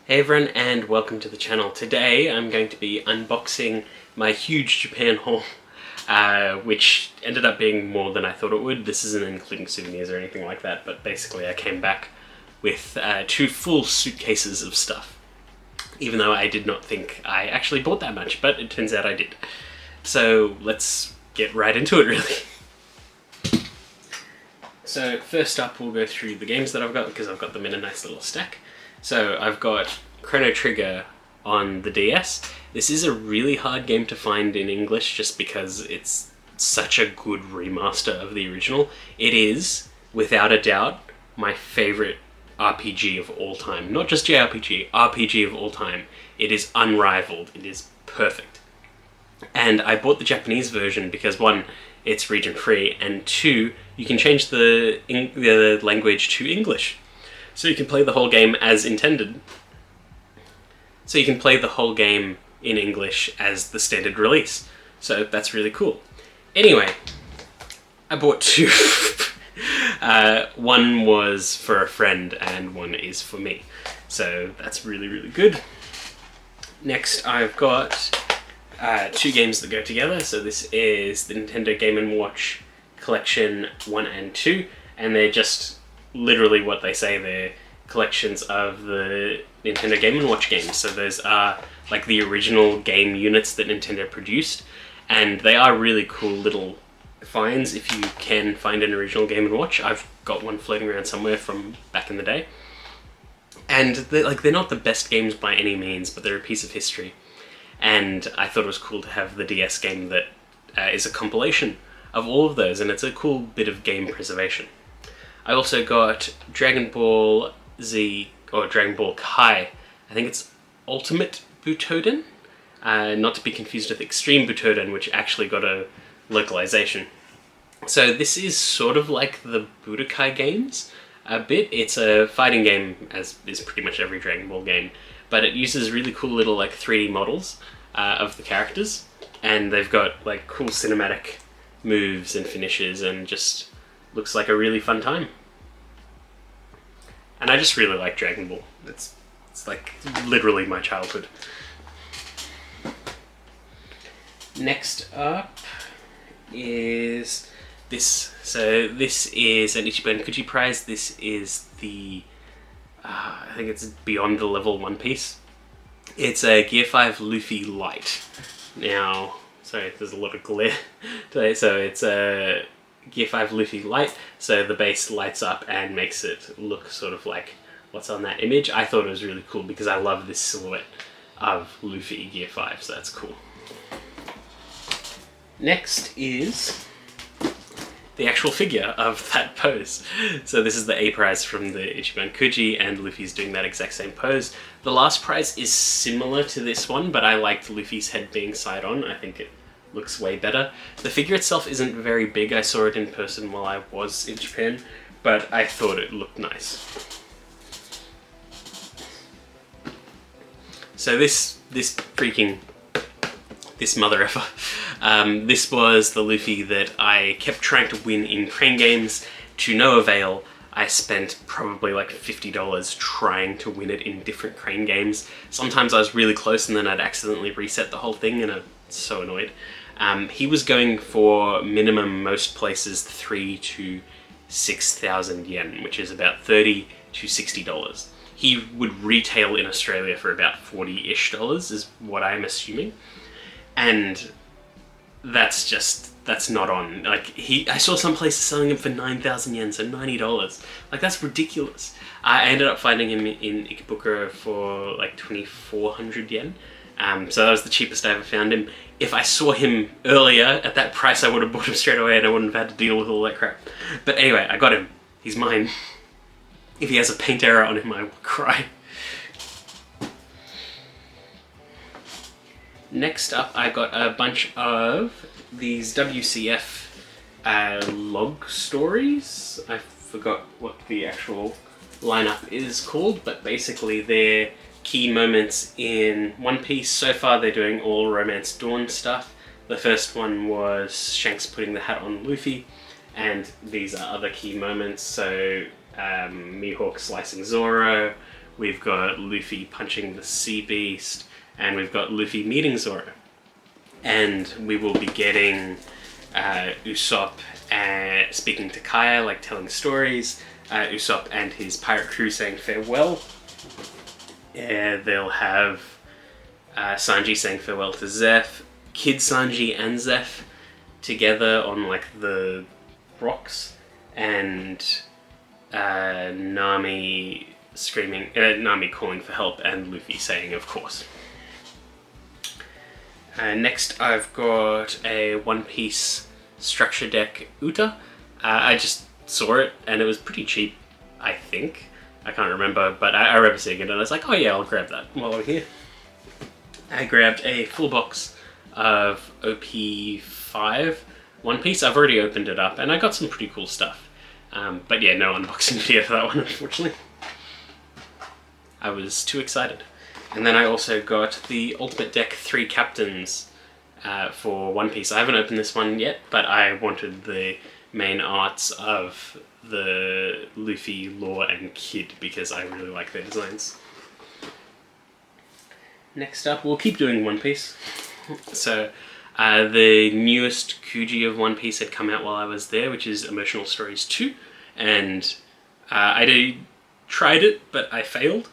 Hey everyone, and welcome to the channel. Today I'm going to be unboxing my huge Japan haul, which ended up being more than I thought it would. This isn't including souvenirs or anything like that, but basically I came back with 2 full suitcases of stuff. Even though I did not think I actually bought that much, but it turns out I did. So let's get right into it, really. So first up we'll go through the games that I've got, because I've got them in a nice little stack. So I've got Chrono Trigger on the DS. This is a really hard game to find in English just because it's such a good remaster of the original. It is, without a doubt, my favourite RPG of all time. Not just JRPG, RPG of all time. It is unrivaled. It is perfect. And I bought the Japanese version because 1, it's region free, and 2, you can change the language to English. So you can play the whole game as intended. So you can play the whole game in English as the standard release. So that's really cool. Anyway, I bought 2. One was for a friend and 1 is for me. So that's really, really good. Next I've got 2 games that go together. So this is the Nintendo Game & Watch Collection 1 and 2, and they're just literally what they say. They're collections of the Nintendo Game & Watch games. So those are like the original game units that Nintendo produced, and they are really cool little finds if you can find an original Game & Watch. I've got one floating around somewhere from back in the day. And they're not the best games by any means, but they're a piece of history. And I thought it was cool to have the DS game that is a compilation of all of those, and it's a cool bit of game preservation. I also got Dragon Ball Z, or Dragon Ball Kai. I think it's Ultimate Butoden, not to be confused with Extreme Butoden, which actually got a localization. So this is sort of like the Budokai games a bit. It's a fighting game, as is pretty much every Dragon Ball game, but it uses really cool little 3D models of the characters, and they've got cool cinematic moves and finishes, and just looks like a really fun time. And I just really like Dragon Ball. It's like literally my childhood. Next up is this. So this is an Ichiban Kuji prize. This is the, I think it's Beyond the Level One Piece. It's a Gear 5 Luffy Light. Now, sorry, there's a lot of glare today. So it's a Gear 5 Luffy Light, so the base lights up and makes it look sort of like what's on that image. I thought it was really cool because I love this silhouette of Luffy Gear 5, so that's cool. Next is the actual figure of that pose. So this is the A prize from the Ichiban Kuji, and Luffy's doing that exact same pose. The last prize is similar to this one, but I liked Luffy's head being side on. I think it looks way better. The figure itself isn't very big. I saw it in person while I was in Japan, but I thought it looked nice. So this mother effer. This was the Luffy that I kept trying to win in crane games to no avail. I spent probably $50 trying to win it in different crane games. Sometimes I was really close and then I'd accidentally reset the whole thing, and I'm so annoyed. He was going for minimum most places 3,000 to 6,000 yen, which is about $30 to $60. He would retail in Australia for about $40-ish is what I'm assuming, and that's not on. I saw some places selling him for 9,000 yen, so $90. That's ridiculous. I ended up finding him in Ikebukuro for 2,400 yen. So that was the cheapest I ever found him. If I saw him earlier at that price, I would have bought him straight away and I wouldn't have had to deal with all that crap. But anyway, I got him. He's mine. If he has a paint error on him, I will cry. Next up, I got a bunch of these WCF log stories. I forgot what the actual lineup is called, but basically they're key moments in One Piece. So far they're doing all Romance Dawn stuff. The first one was Shanks putting the hat on Luffy, and these are other key moments. So Mihawk slicing Zoro, we've got Luffy punching the Sea Beast, and we've got Luffy meeting Zoro. And we will be getting Usopp speaking to Kaya, like telling stories, Usopp and his pirate crew saying farewell. They'll have Sanji saying farewell to Zeff, Kid Sanji and Zeff together on like the rocks, and Nami screaming, Nami calling for help, and Luffy saying of course. Next I've got a One Piece structure deck Uta. I just saw it and it was pretty cheap, I think. I can't remember, but I remember seeing it and I was like, oh yeah, I'll grab that while I'm here. I grabbed a full box of OP5 One Piece. I've already opened it up and I got some pretty cool stuff. But yeah, no unboxing video for that one, unfortunately. I was too excited. And then I also got the Ultimate Deck 3 Captains for One Piece. I haven't opened this one yet, but I wanted the main arts of the Luffy, Law, and Kid because I really like their designs. Next up, we'll keep doing One Piece. So, the newest Kuji of One Piece had come out while I was there, which is Emotional Stories 2, and I tried it, but I failed.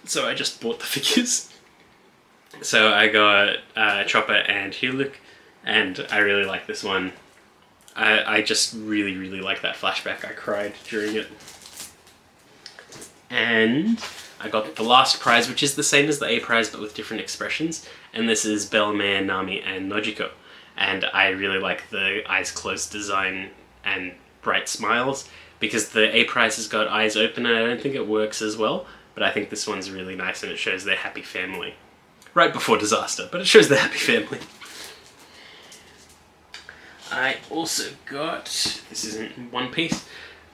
So I just bought the figures. So I got Chopper and Huluk, and I really like this one. I just really, really like that flashback. I cried during it. And I got the last prize, which is the same as the A prize, but with different expressions. And this is Bellmare, Nami, and Nojiko. And I really like the eyes closed design and bright smiles, because the A prize has got eyes open, and I don't think it works as well. But I think this one's really nice and it shows their happy family. Right before disaster, but it shows their happy family. I also got, this isn't One Piece,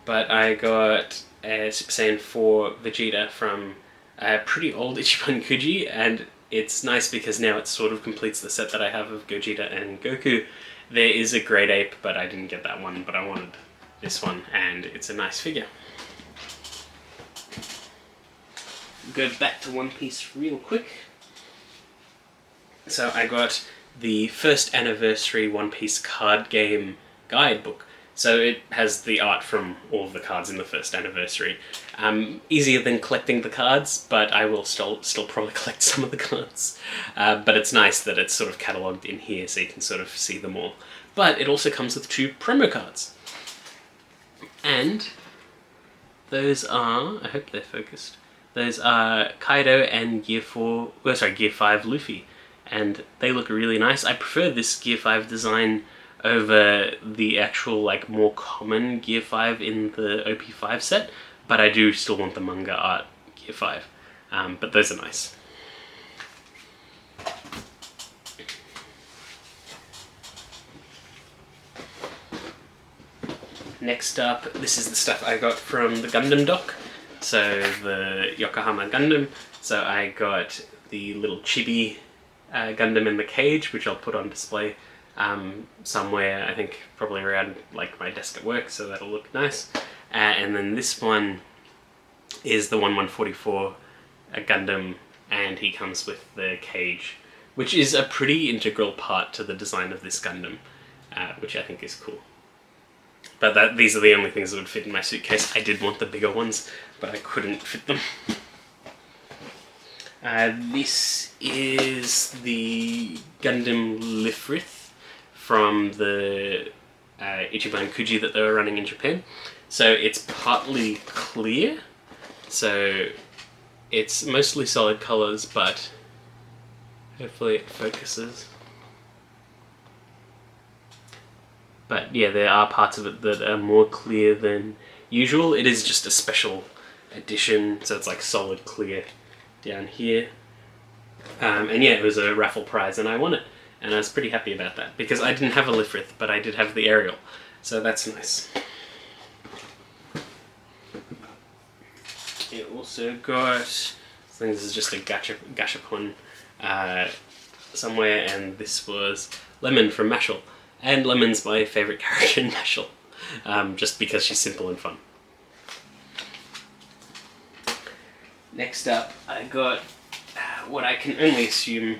but I got a Super Saiyan 4 Vegeta from a pretty old Ichiban Kuji, and it's nice because now it sort of completes the set that I have of Gogeta and Goku. There is a Great Ape, but I didn't get that one, but I wanted this one, and it's a nice figure. Go back to One Piece real quick. So I got the first anniversary One Piece card game guidebook. So it has the art from all of the cards in the first anniversary. Easier than collecting the cards, but I will still probably collect some of the cards. But it's nice that it's sort of catalogued in here so you can sort of see them all. But it also comes with 2 promo cards. And those are, I hope they're focused. Those are Kaido and Gear 5 Luffy, and they look really nice. I prefer this Gear 5 design over the actual, like, more common Gear 5 in the OP5 set, but I do still want the manga art Gear 5. But those are nice. Next up, this is the stuff I got from the Gundam dock. So the Yokohama Gundam. So I got the little chibi Gundam in the cage, which I'll put on display somewhere, I think probably around like my desk at work, so that'll look nice. And then this one is the 1144 Gundam, and he comes with the cage, which is a pretty integral part to the design of this Gundam, which I think is cool. But these are the only things that would fit in my suitcase. I did want the bigger ones, but I couldn't fit them. This is the Gundam Lifrith from the Ichiban Kuji that they were running in Japan. So it's partly clear, so it's mostly solid colours, but hopefully it focuses. But yeah, there are parts of it that are more clear than usual. It is just a special edition, so it's like solid clear down here. And yeah, it was a raffle prize and I won it. And I was pretty happy about that, because I didn't have a Lifrith, but I did have the Ariel. So that's nice. It also got, I think this is just a Gashapon somewhere, and this was Lemon from Mashal. And Lemon's my favourite character in Mashal, just because she's simple and fun. Next up, I got what I can only assume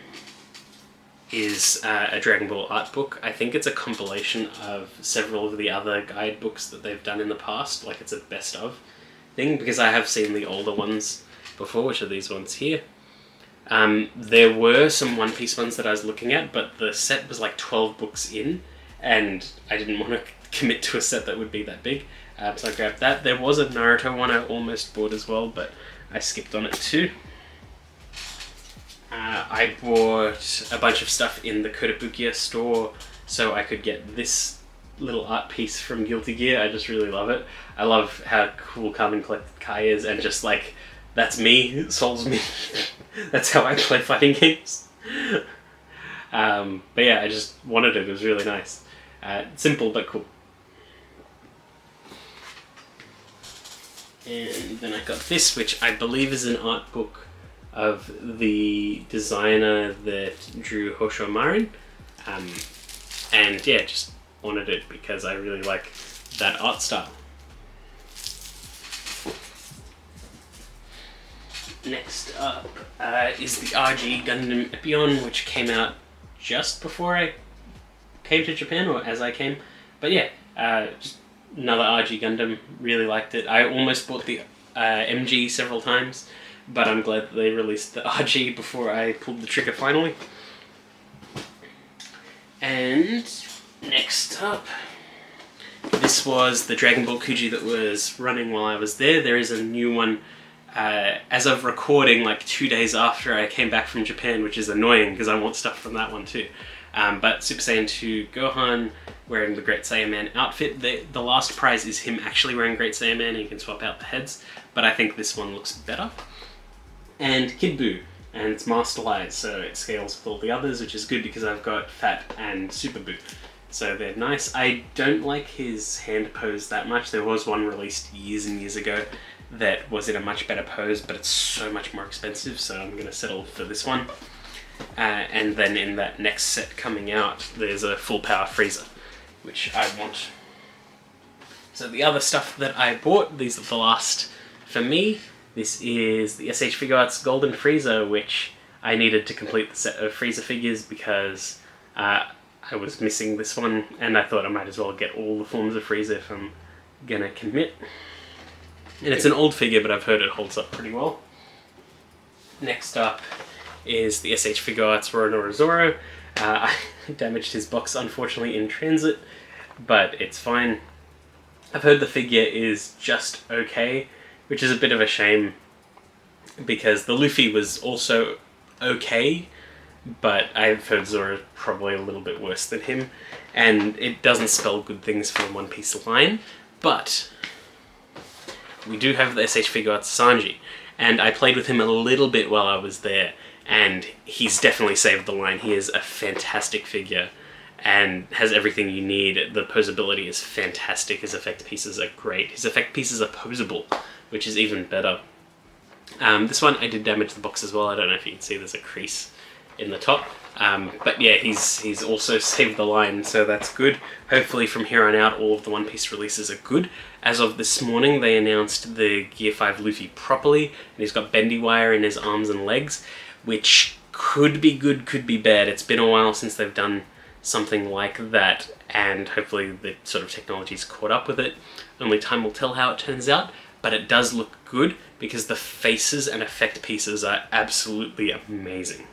is a Dragon Ball art book. I think it's a compilation of several of the other guidebooks that they've done in the past, like it's a best of thing, because I have seen the older ones before, which are these ones here. There were some One Piece ones that I was looking at, but the set was like 12 books in, and I didn't want to commit to a set that would be that big, so I grabbed that. There was a Naruto one I almost bought as well, but I skipped on it too. I bought a bunch of stuff in the Kotobukiya store so I could get this little art piece from Guilty Gear. I just really love it. I love how cool Carbon Collected Kai is, and just like, that's me, Soul's me. That's how I play fighting games. But yeah, I just wanted it. It was really nice. Simple but cool. And then I got this, which I believe is an art book of the designer that drew Hosho Marin. And yeah, just wanted it because I really like that art style. Next up is the RG Gundam Epyon, which came out just before I came to Japan, or as I came. But yeah, just another RG Gundam, really liked it. I almost bought the MG several times, but I'm glad that they released the RG before I pulled the trigger finally. And next up, this was the Dragon Ball Kuji that was running while I was there. There is a new one as of recording, like 2 days after I came back from Japan, which is annoying because I want stuff from that one too. But Super Saiyan 2 Gohan wearing the Great Saiyaman outfit. The last prize is him actually wearing Great Saiyaman, and you can swap out the heads, but I think this one looks better. And Kid Buu, and it's masterized, so it scales with all the others, which is good because I've got Fat and Super Buu. So they're nice. I don't like his hand pose that much. There was one released years and years ago that was in a much better pose, but it's so much more expensive, so I'm going to settle for this one. And then in that next set coming out, there's a full power Frieza, which I want. So the other stuff that I bought, these are the last for me. This is the SH Figuarts Golden Frieza, which I needed to complete the set of Frieza figures because I was missing this one, and I thought I might as well get all the forms of Frieza if I'm gonna commit. And it's an old figure, but I've heard it holds up pretty well. Next up is the SH Figuarts Roronoa Zoro. I damaged his box, unfortunately, in transit, but it's fine. I've heard the figure is just okay, which is a bit of a shame, because the Luffy was also okay, but I've heard Zoro's probably a little bit worse than him, and it doesn't spell good things for the One Piece line, but we do have the SH Figuarts Sanji, and I played with him a little bit while I was there, and he's definitely saved the line. He is a fantastic figure and has everything you need. The posability is fantastic. His effect pieces are great. His effect pieces are posable, which is even better. This one I did damage the box as well. I don't know if you can see there's a crease in the top. But yeah, he's also saved the line, so that's good. Hopefully from here on out all of the One Piece releases are good. As of this morning they announced the Gear 5 Luffy properly, and he's got bendy wire in his arms and legs, which could be good, could be bad. It's been a while since they've done something like that, and hopefully the sort of technology's caught up with it. Only time will tell how it turns out, but it does look good because the faces and effect pieces are absolutely amazing.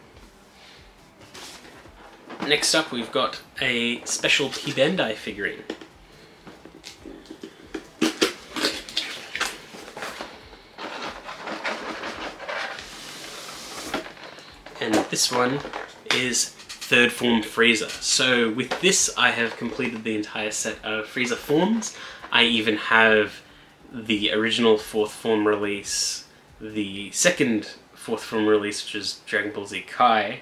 Next up we've got a special T Bandai figurine. And this one is Third Form Frieza. So with this I have completed the entire set of Frieza forms. I even have the original fourth form release, the second fourth form release, which is Dragon Ball Z Kai,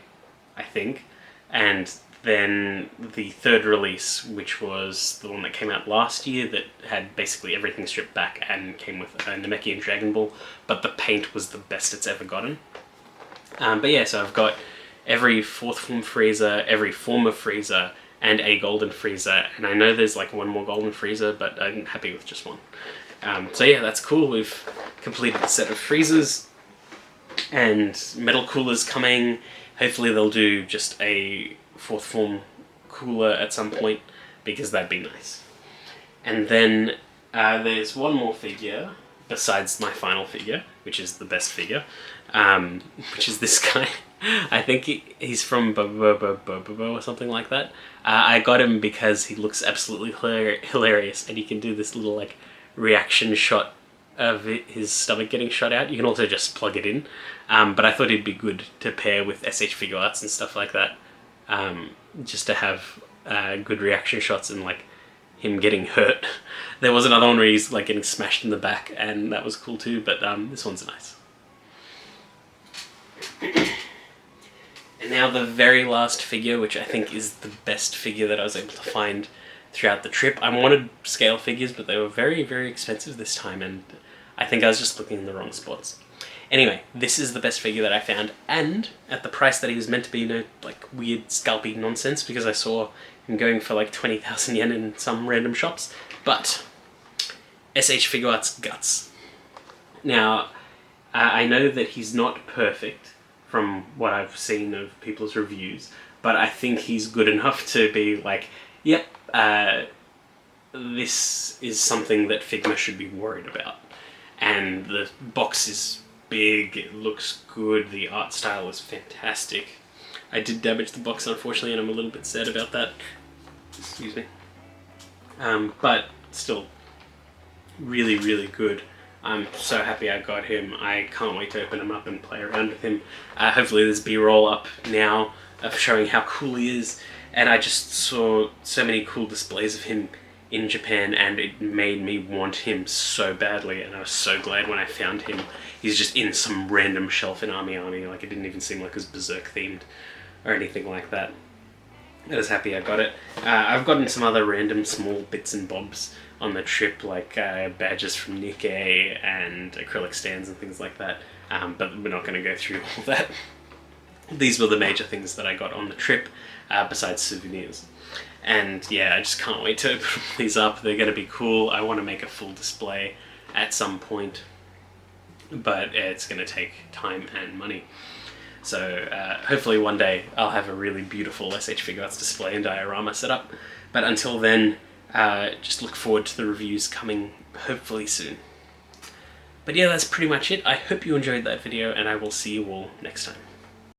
I think, and then the third release, which was the one that came out last year that had basically everything stripped back and came with a Namekian Dragon Ball, but the paint was the best it's ever gotten. But yeah, so I've got every fourth form Frieza, every form of Frieza, and a Golden Frieza, and I know there's like one more Golden Frieza, but I'm happy with just one. So yeah, that's cool. We've completed the set of Friezas. And Metal Cooler's coming. Hopefully they'll do just a fourth form cooler at some point, because that'd be nice. And then there's one more figure besides my final figure, which is the best figure, which is this guy. I think he's from Bobo or something like that. I got him because he looks absolutely hilarious, and he can do this little like reaction shot of his stomach getting shot out. You can also just plug it in, but I thought it'd be good to pair with SH Figuarts and stuff like that, just to have good reaction shots and like him getting hurt. There was another one where he's like getting smashed in the back, and that was cool too, but this one's nice. And now the very last figure, which I think is the best figure that I was able to find throughout the trip. I wanted scale figures, but they were very, very expensive this time, and I think I was just looking in the wrong spots. Anyway, this is the best figure that I found, and at the price that he was meant to be, no like weird scalpy nonsense, because I saw him going for like 20,000 yen in some random shops. But SH Figuarts Guts. Now, I know that he's not perfect from what I've seen of people's reviews, but I think he's good enough to be like, yep, this is something that Figma should be worried about. And the box is big, it looks good, the art style is fantastic. I did damage the box, unfortunately, and I'm a little bit sad about that. Excuse me. But still, really, really good. I'm so happy I got him. I can't wait to open him up and play around with him. Hopefully there's B-roll up now of showing how cool he is. And I just saw so many cool displays of him in Japan, and it made me want him so badly, and I was so glad when I found him. He's just in some random shelf in Army, like it didn't even seem like it was Berserk themed or anything like that. I was happy I got it. I've gotten some other random small bits and bobs on the trip, like badges from Nikkei and acrylic stands and things like that, but we're not going to go through all that. These were the major things that I got on the trip, besides souvenirs. And yeah, I just can't wait to open these up. They're going to be cool. I want to make a full display at some point, but it's going to take time and money. So hopefully one day I'll have a really beautiful SH Figuarts display and diorama set up. But until then, just look forward to the reviews coming hopefully soon. But yeah, that's pretty much it. I hope you enjoyed that video, and I will see you all next time.